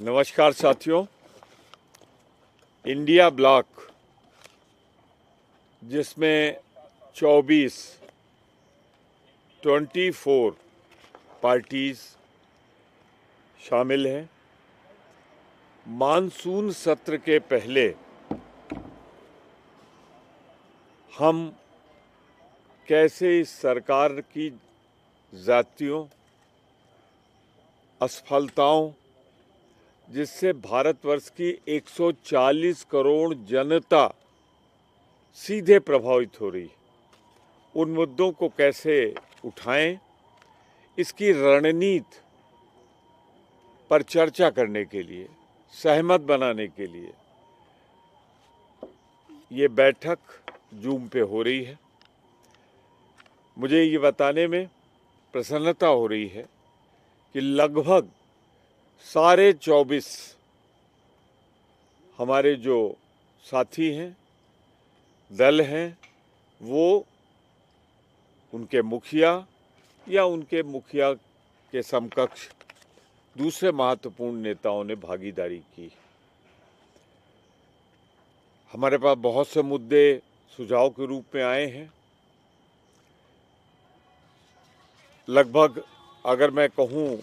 नमस्कार साथियों। India block जिसमें 24 पार्टीज शामिल हैं, मानसून सत्र के पहले हम कैसे इस सरकार की जातियों, असफलताओं, जिससे भारतवर्ष की 140 करोड़ जनता सीधे प्रभावित हो रही, उन मुद्दों को कैसे उठाएं, इसकी रणनीति पर चर्चा करने के लिए, सहमत बनाने के लिए ये बैठक जूम पे हो रही है। मुझे ये बताने में प्रसन्नता हो रही है कि लगभग सारे 24 हमारे जो साथी हैं, दल हैं, वो उनके मुखिया या उनके मुखिया के समकक्ष दूसरे महत्वपूर्ण नेताओं ने भागीदारी की। हमारे पास बहुत से मुद्दे सुझाव के रूप में आए हैं। लगभग अगर मैं कहूँ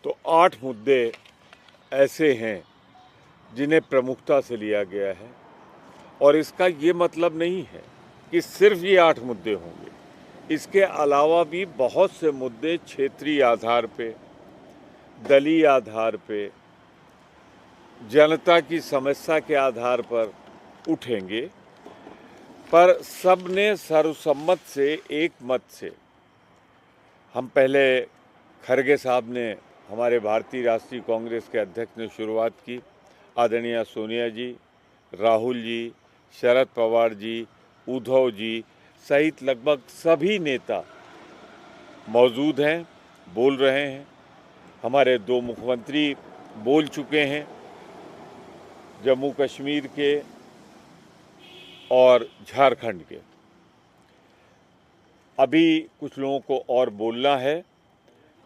तो 8 मुद्दे ऐसे हैं जिन्हें प्रमुखता से लिया गया है, और इसका ये मतलब नहीं है कि सिर्फ ये 8 मुद्दे होंगे। इसके अलावा भी बहुत से मुद्दे क्षेत्रीय आधार पे, दलीय आधार पे, जनता की समस्या के आधार पर उठेंगे, पर सबने सर्वसम्मत से, एक मत से, हम पहले खरगे साहब ने, हमारे भारतीय राष्ट्रीय कांग्रेस के अध्यक्ष ने शुरुआत की, आदरणीय सोनिया जी, राहुल जी, शरद पवार जी, उद्धव जी सहित लगभग सभी नेता मौजूद हैं, बोल रहे हैं। हमारे 2 मुख्यमंत्री बोल चुके हैं, जम्मू कश्मीर के और झारखंड के। अभी कुछ लोगों को और बोलना है,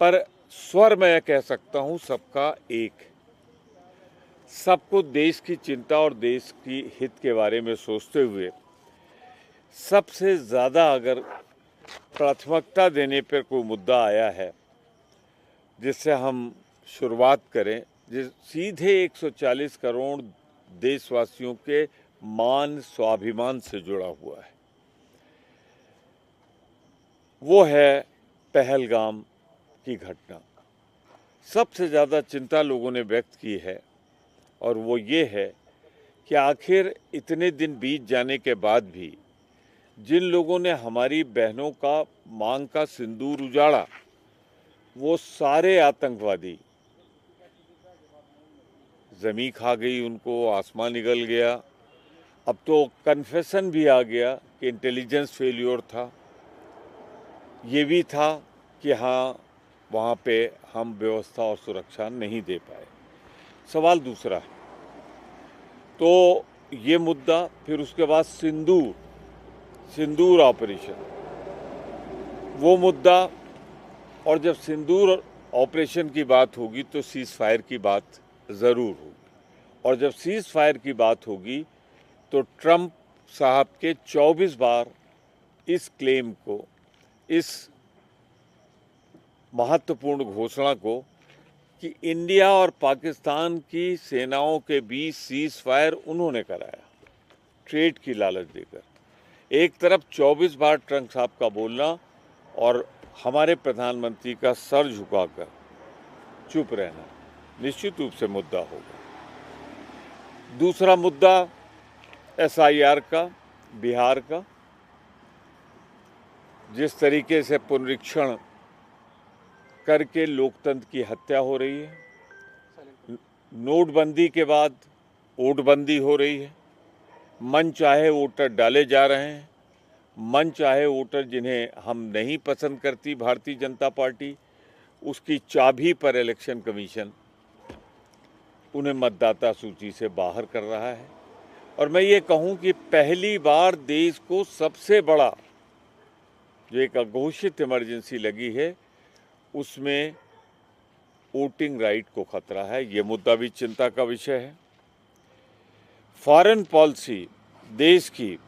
पर स्वर मैं कह सकता हूं सबका एक। सबको देश की चिंता और देश की हित के बारे में सोचते हुए सबसे ज़्यादा अगर प्राथमिकता देने पर कोई मुद्दा आया है जिससे हम शुरुआत करें, जिस सीधे 140 करोड़ देशवासियों के मान, स्वाभिमान से जुड़ा हुआ है, वो है पहलगाम की घटना। सबसे ज़्यादा चिंता लोगों ने व्यक्त की है, और वो ये है कि आखिर इतने दिन बीत जाने के बाद भी जिन लोगों ने हमारी बहनों का मांग का सिंदूर उजाड़ा, वो सारे आतंकवादी, ज़मीं खा गई उनको, आसमान निगल गया। अब तो कन्फेशन भी आ गया कि इंटेलिजेंस फेल्योर था। ये भी था कि हाँ, वहाँ पे हम व्यवस्था और सुरक्षा नहीं दे पाए। सवाल दूसरा है, तो ये मुद्दा, फिर उसके बाद सिंदूर ऑपरेशन, वो मुद्दा, और जब सिंदूर ऑपरेशन की बात होगी तो सीज़ फायर की बात ज़रूर होगी, और जब सीज़ फायर की बात होगी तो ट्रंप साहब के 24 बार इस क्लेम को, इस महत्वपूर्ण घोषणा को कि इंडिया और पाकिस्तान की सेनाओं के बीच सीज़ फायर उन्होंने कराया, ट्रेड की लालच देकर। एक तरफ 24 बार ट्रंप साहब का बोलना और हमारे प्रधानमंत्री का सर झुकाकर चुप रहना निश्चित रूप से मुद्दा होगा। दूसरा मुद्दा SIR का, बिहार का, जिस तरीके से पुनरीक्षण करके लोकतंत्र की हत्या हो रही है, नोटबंदी के बाद वोटबंदी हो रही है, मन चाहे वोटर डाले जा रहे हैं, मन चाहे वोटर जिन्हें हम नहीं पसंद करती भारतीय जनता पार्टी, उसकी चाबी पर इलेक्शन कमीशन उन्हें मतदाता सूची से बाहर कर रहा है। और मैं ये कहूं कि पहली बार देश को सबसे बड़ा जो एक अघोषित इमरजेंसी लगी है, उसमें वोटिंग राइट को खतरा है। ये मुद्दा भी चिंता का विषय है। फॉरेन पॉलिसी देश की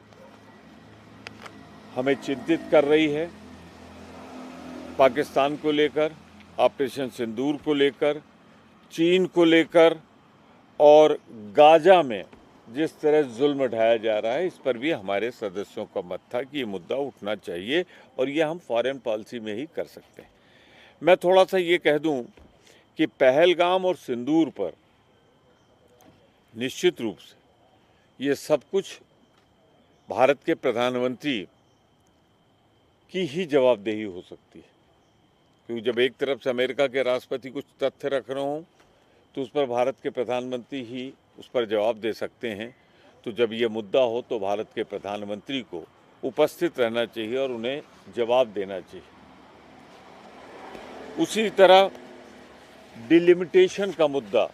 हमें चिंतित कर रही है। पाकिस्तान को लेकर, ऑपरेशन सिंदूर को लेकर, चीन को लेकर और गाजा में जिस तरह जुल्म ढाया जा रहा है, इस पर भी हमारे सदस्यों का मत था कि ये मुद्दा उठना चाहिए और ये हम फॉरेन पॉलिसी में ही कर सकते हैं। मैं थोड़ा सा ये कह दूं कि पहलगाम और सिंदूर पर निश्चित रूप से ये सब कुछ भारत के प्रधानमंत्री की ही जवाबदेही हो सकती है, क्योंकि जब एक तरफ से अमेरिका के राष्ट्रपति कुछ तथ्य रख रहे हों तो उस पर भारत के प्रधानमंत्री ही उस पर जवाब दे सकते हैं। तो जब ये मुद्दा हो तो भारत के प्रधानमंत्री को उपस्थित रहना चाहिए और उन्हें जवाब देना चाहिए। उसी तरह डिलिमिटेशन का मुद्दा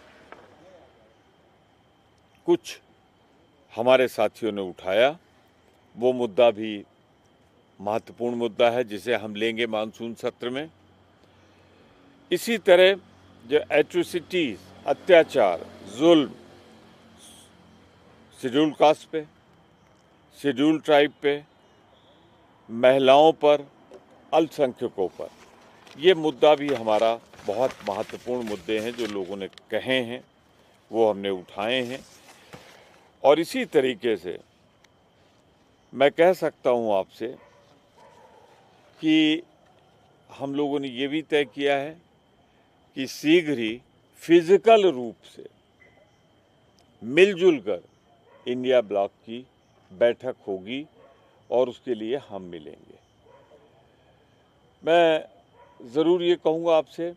कुछ हमारे साथियों ने उठाया, वो मुद्दा भी महत्वपूर्ण मुद्दा है जिसे हम लेंगे मानसून सत्र में। इसी तरह जो एट्रोसिटीज, अत्याचार, जुल्म शेड्यूल कास्ट पे, शेड्यूल ट्राइब पे, महिलाओं पर, अल्पसंख्यकों पर, ये मुद्दा भी हमारा बहुत महत्वपूर्ण मुद्दे हैं जो लोगों ने कहे हैं, वो हमने उठाए हैं। और इसी तरीके से मैं कह सकता हूँ आपसे कि हम लोगों ने ये भी तय किया है कि शीघ्र ही फिजिकल रूप से मिलजुल कर इंडिया ब्लॉक की बैठक होगी और उसके लिए हम मिलेंगे। मैं ज़रूर ये कहूँगा आपसे,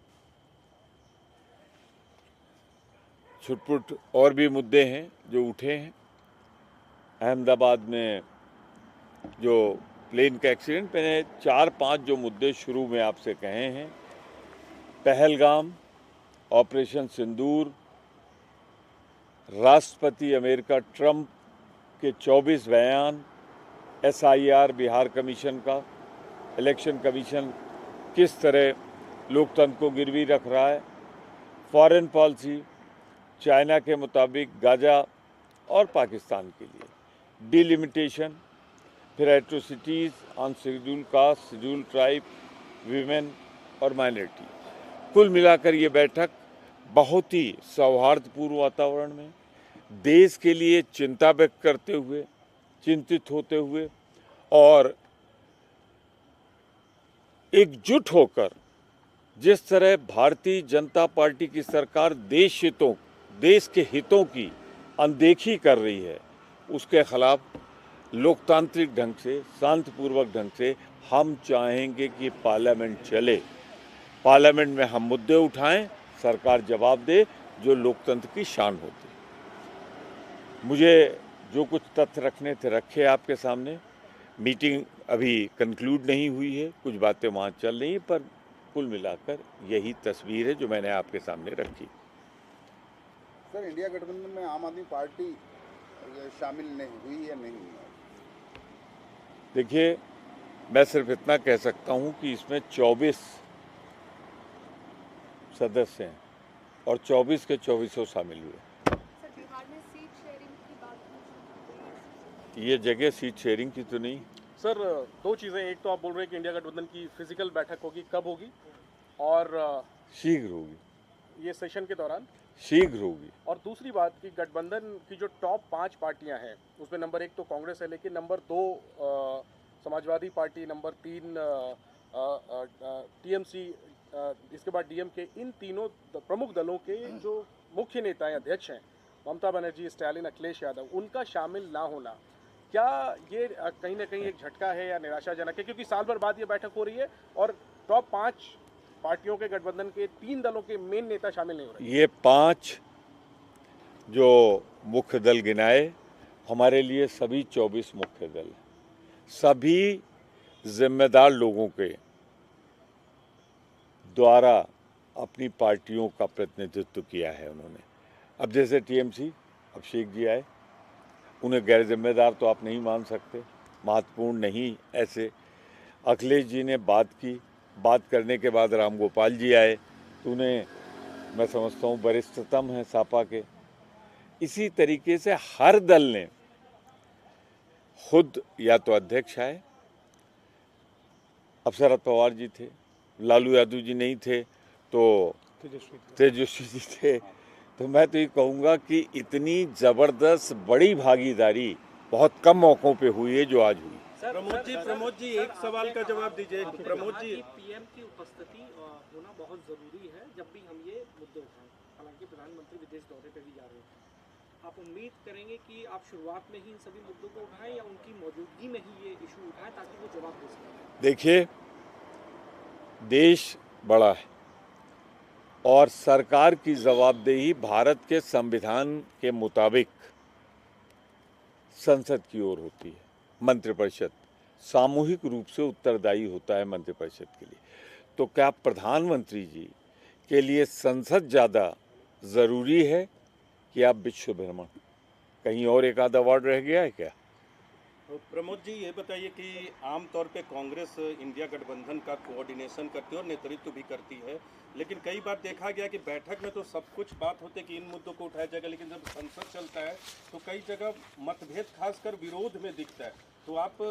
छुटपुट और भी मुद्दे हैं जो उठे हैं। अहमदाबाद में जो प्लेन का एक्सीडेंट, मैंने 4-5 जो मुद्दे शुरू में आपसे कहे हैं, पहलगाम, ऑपरेशन सिंदूर, राष्ट्रपति अमेरिका ट्रंप के 24 बयान, SIR बिहार कमीशन का, इलेक्शन कमीशन किस तरह लोकतंत्र को गिरवी रख रहा है, फॉरेन पॉलिसी चाइना के मुताबिक गाजा और पाकिस्तान के लिए, डिलिमिटेशन, फिर atrocities on schedule caste, schedule tribe, women और माइनॉरिटी। कुल मिलाकर ये बैठक बहुत ही सौहार्दपूर्ण वातावरण में देश के लिए चिंता व्यक्त करते हुए, चिंतित होते हुए और एकजुट होकर जिस तरह भारतीय जनता पार्टी की सरकार देश के हितों की अनदेखी कर रही है, उसके खिलाफ लोकतांत्रिक ढंग से, शांतिपूर्वक ढंग से हम चाहेंगे कि पार्लियामेंट चले, पार्लियामेंट में हम मुद्दे उठाएं, सरकार जवाब दे, जो लोकतंत्र की शान होती है। मुझे जो कुछ तथ्य रखने थे रखे आपके सामने। मीटिंग अभी कंक्लूड नहीं हुई है, कुछ बातें वहाँ चल रही हैं, पर कुल मिलाकर यही तस्वीर है जो मैंने आपके सामने रखी। सर, इंडिया गठबंधन में आम आदमी पार्टी शामिल नहीं हुई या नहीं हुई? देखिए, मैं सिर्फ इतना कह सकता हूँ कि इसमें 24 सदस्य हैं और 24 के 24 शामिल हुए। सर, बिहार में सीट शेयरिंग की बात, ये जगह सीट शेयरिंग की तो नहीं। सर, दो चीज़ें, एक तो आप बोल रहे हैं कि इंडिया गठबंधन की फिजिकल बैठक होगी, कब होगी? और शीघ्र होगी। ये सेशन के दौरान शीघ्र होगी। और दूसरी बात कि गठबंधन की जो टॉप 5 पार्टियां हैं उसमें नंबर 1 तो कांग्रेस है, लेकिन number 2 Samajwadi party, number 3 TMC, इसके बाद DMK, इन तीनों प्रमुख दलों के जो मुख्य नेता हैं, अध्यक्ष हैं, ममता बनर्जी, स्टालिन, अखिलेश यादव, उनका शामिल ना होना, क्या ये कहीं ना कहीं एक झटका है या निराशाजनक है? क्योंकि साल भर बाद ये बैठक हो रही है और टॉप 5 पार्टियों के गठबंधन के 3 दलों के मेन नेता शामिल नहीं हो रहे। ये 5 जो मुख्य दल गिनाए, हमारे लिए सभी 24 मुख्य दल, सभी जिम्मेदार लोगों के द्वारा अपनी पार्टियों का प्रतिनिधित्व किया है उन्होंने। अब जैसे TMC, अभिषेक जी आए, उन्हें गैर जिम्मेदार तो आप नहीं मान सकते, महत्वपूर्ण नहीं ऐसे। अखिलेश जी ने बात की, बात करने के बाद राम गोपाल जी आए तो उन्हें मैं समझता हूँ वरिष्ठतम हैं सपा के। इसी तरीके से हर दल ने खुद या तो अध्यक्ष आए, अब शरद पवार जी थे, लालू यादव जी नहीं थे तो तेजस्वी जी थे। तो मैं तो ये कहूँगा कि इतनी ज़बरदस्त बड़ी भागीदारी बहुत कम मौक़ों पे हुई है जो आज हुई। प्रमोद जी एक सवाल का जवाब दीजिए। प्रमोद जी, पीएम की उपस्थिति होना बहुत जरूरी है जब भी हम ये मुद्दे उठाएं। हालांकि प्रधानमंत्री विदेश दौरे पे भी जा रहे हैं, आप उम्मीद करेंगे कि आप शुरुआत में ही इन सभी मुद्दों को उठाएं या उनकी मौजूदगी में ही ये इशू उठाएं ताकि वो जवाब दे सकें? देखिए, देश बड़ा है और सरकार की जवाबदेही भारत के संविधान के मुताबिक संसद की ओर होती है। मंत्रिपरिषद सामूहिक रूप से उत्तरदायी होता है मंत्रिपरिषद के लिए। तो क्या प्रधानमंत्री जी के लिए संसद ज़्यादा ज़रूरी है कि आप विश्व भ्रमण? कहीं और एक आधा अवार्ड रह गया है क्या? प्रमोद जी ये बताइए कि आमतौर पे कांग्रेस इंडिया गठबंधन का कोऑर्डिनेशन करती है और नेतृत्व भी करती है, लेकिन कई बार देखा गया कि बैठक में तो सब कुछ बात होते कि इन मुद्दों को उठाया जाएगा, लेकिन जब संसद चलता है तो कई जगह मतभेद खासकर विरोध में दिखता है। तो आप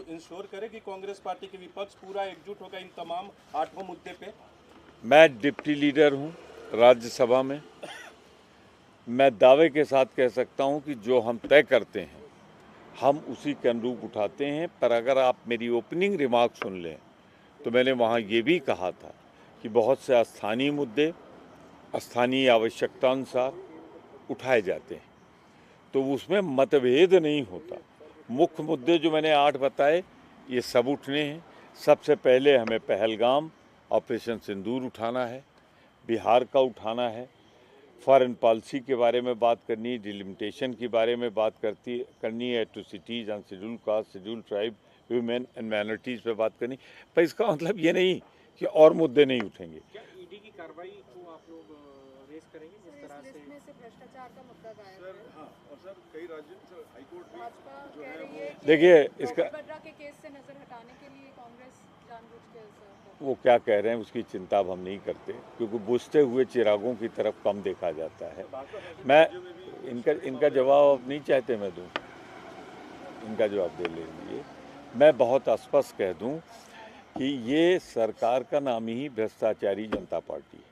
इंश्योर करें कि कांग्रेस पार्टी के विपक्ष पूरा एकजुट होगा इन तमाम 8 मुद्दे पे? मैं डिप्टी लीडर हूँ राज्यसभा में। मैं दावे के साथ कह सकता हूँ कि जो हम तय करते हैं हम उसी के अनुरूप उठाते हैं। पर अगर आप मेरी ओपनिंग रिमार्क सुन लें तो मैंने वहाँ ये भी कहा था कि बहुत से स्थानीय मुद्दे स्थानीय आवश्यकता अनुसार उठाए जाते हैं, तो उसमें मतभेद नहीं होता। मुख्य मुद्दे जो मैंने 8 बताए ये सब उठने हैं। सबसे पहले हमें पहलगाम, ऑपरेशन सिंदूर उठाना है, बिहार का उठाना है, फॉरेन पॉलिसी के बारे में बात करनी है, डिलिमिटेशन के बारे में बात करनी है, atrocities on schedule caste, schedule tribe, women and minorities पे बात करनी। पर इसका मतलब ये नहीं कि और मुद्दे नहीं उठेंगे। क्या ईडी की कार्रवाई को आप लोग रेस करेंगे जिस तरह से? लिस्ट में से भ्रष्टाचार का मुद्दा गायब है। और सर कई राज्यों से हाईकोर्ट भी भाजपा कह रही है कि देखिए, इसका बड्रा के केस से नजर हटाने के लिए कांग्रेस जानबूझ के ऐसा वो क्या कह रहे हैं उसकी चिंता अब हम नहीं करते, क्योंकि बुझते हुए चिरागों की तरफ कम देखा जाता है। मैं इनका जवाब अब नहीं चाहते मैं दूं, इनका जवाब दे लीजिए। मैं बहुत स्पष्ट कह दूं कि ये सरकार का नाम ही भ्रष्टाचारी जनता पार्टी है।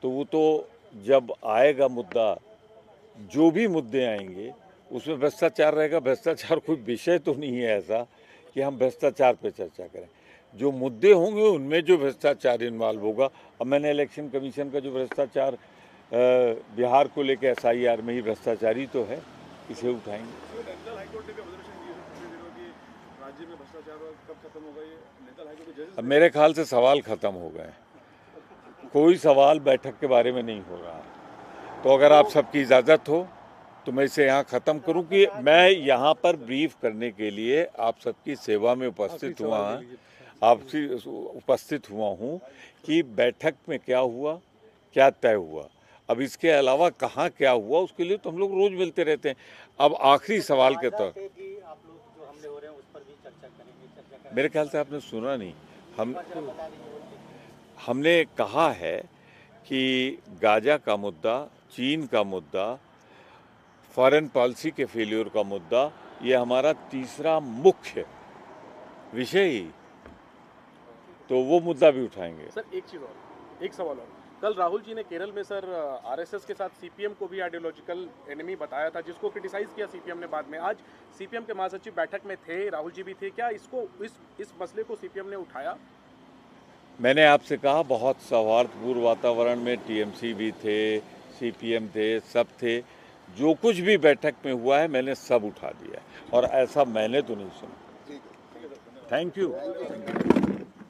तो वो तो जब आएगा मुद्दा, जो भी मुद्दे आएंगे उसमें भ्रष्टाचार रहेगा। भ्रष्टाचार कोई विषय तो नहीं है ऐसा कि हम भ्रष्टाचार पे चर्चा करें। जो मुद्दे होंगे उनमें जो भ्रष्टाचार इन्वॉल्व होगा। अब मैंने इलेक्शन कमीशन का जो भ्रष्टाचार बिहार को लेकर SIR में ही भ्रष्टाचारी तो है, इसे उठाएंगे। अब मेरे ख्याल से सवाल खत्म हो गए, कोई सवाल बैठक के बारे में नहीं हो रहा है। तो अगर आप सबकी इजाज़त हो तो मैं इसे यहाँ ख़त्म करूँ कि मैं यहाँ पर ब्रीफ करने के लिए आप सबकी सेवा में उपस्थित हुआ हूँ कि बैठक में क्या हुआ, क्या तय हुआ। अब इसके अलावा कहाँ क्या हुआ उसके लिए तो हम लोग रोज़ मिलते रहते हैं। अब आखिरी सवाल के तौर मेरे ख्याल से आपने सुना नहीं, हमने कहा है कि गाजा का मुद्दा, चीन का मुद्दा, फॉरेन पॉलिसी के फेलियर का मुद्दा, ये हमारा तीसरा मुख्य विषय ही, तो वो मुद्दा भी उठाएंगे। सर एक चीज़ और, एक सवाल और। कल राहुल जी ने केरल में सर RSS के साथ CPM को भी आइडियोलॉजिकल एनिमी बताया था, जिसको क्रिटिसाइज किया CPM ने बाद में। आज CPM के महासचिव बैठक में थे, राहुल जी भी थे, क्या इसको इस मसले को CPM ने उठाया? मैंने आपसे कहा बहुत सौहार्दपूर्ण वातावरण में TMC भी थे, CPM थे, सब थे। जो कुछ भी बैठक में हुआ है मैंने सब उठा दिया और ऐसा मैंने तो नहीं सुना। Thank you.